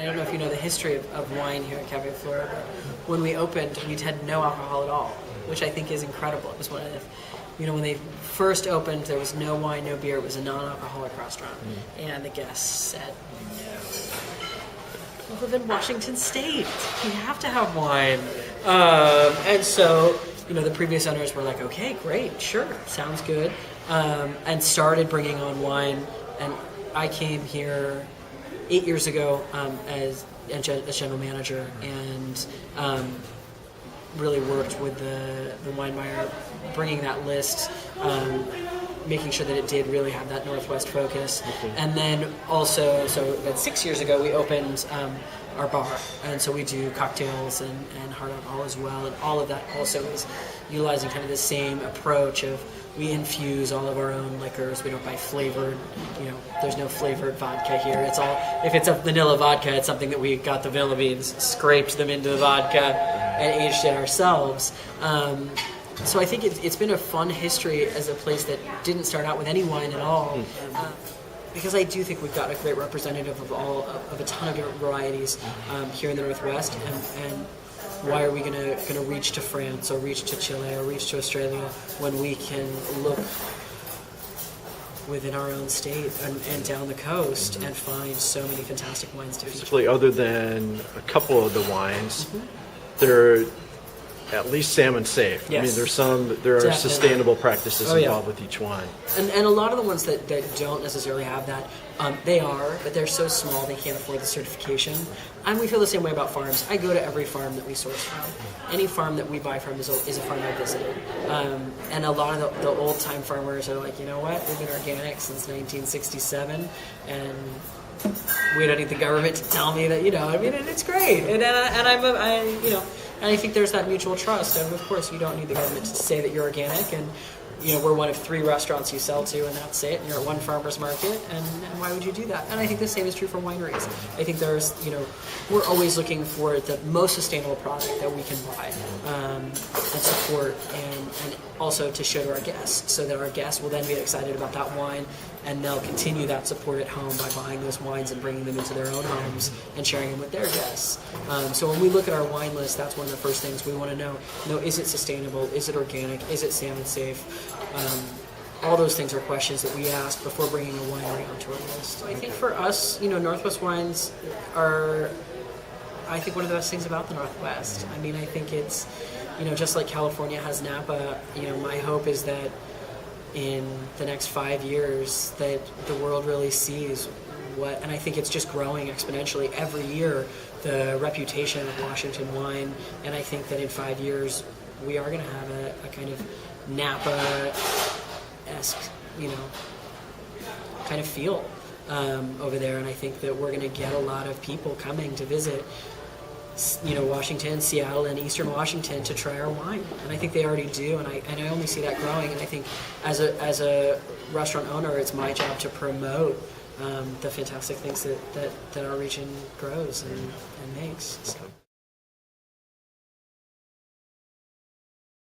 I don't know if you know the history of wine here at Café Flora, but when we opened, we had no alcohol at all, which I think is incredible. It was one of the, when they first opened, there was no wine, no beer. It was a non-alcoholic restaurant, and the guests said, "No, we live in Washington State. We have to have wine." And so, the previous owners were like, "Okay, great, sure, sounds good," and started bringing on wine. And I came here 8 years ago as general manager, and really worked with the wine buyer, bringing that list, making sure that it did really have that Northwest focus. Okay. And then also, so about 6 years ago, we opened our bar, and so we do cocktails and hard alcohol as well, and all of that also is utilizing kind of the same approach of we infuse all of our own liquors. We don't buy flavored, there's no flavored vodka here. It's all, if it's a vanilla vodka, it's something that we got the vanilla beans, scraped them into the vodka, and aged it ourselves. So I think it's been a fun history as a place that didn't start out with any wine at all. Because I do think we've got a great representative of a ton of different varieties here in the Northwest, and why are we going to reach to France or reach to Chile or reach to Australia when we can look within our own state and down the coast and find so many fantastic wines to feature? Basically, other than a couple of the wines, they're at least salmon safe. Yes. I mean, there are Definitely. sustainable practices involved with each wine. And a lot of the ones that don't necessarily have that, but they're so small they can't afford the certification. And we feel the same way about farms. I go to every farm that we source from. Any farm that we buy from is a farm I visited. And a lot of the old-time farmers are like, you know what, we've been organic since 1967, and we don't need the government to tell me that, it's great. And I think there's that mutual trust, and of course you don't need the government to say that you're organic, and we're one of 3 restaurants you sell to, and that's it, and you're at one farmer's market, and why would you do that? And I think the same is true for wineries. I think there's, we're always looking for the most sustainable product that we can buy and support, and also to show to our guests, so that our guests will then be excited about that wine, and they'll continue that support at home by buying those wines and bringing them into their own homes and sharing them with their guests. So when we look at our wine list, that's one of the first things we want to know. Is it sustainable? Is it organic? Is it salmon safe? All those things are questions that we ask before bringing a winery onto our list. I think for us, Northwest wines are, I think, one of the best things about the Northwest. I mean, I think it's, just like California has Napa, my hope is that in the next 5 years that the world really sees and I think it's just growing exponentially every year, the reputation of Washington wine, and I think that in 5 years we are going to have a kind of Napa-esque, kind of feel over there, and I think that we're going to get a lot of people coming to visit Washington, Seattle, and Eastern Washington to try our wine, and I think they already do, and I only see that growing. And I think as a restaurant owner, it's my job to promote the fantastic things that our region grows and makes. So.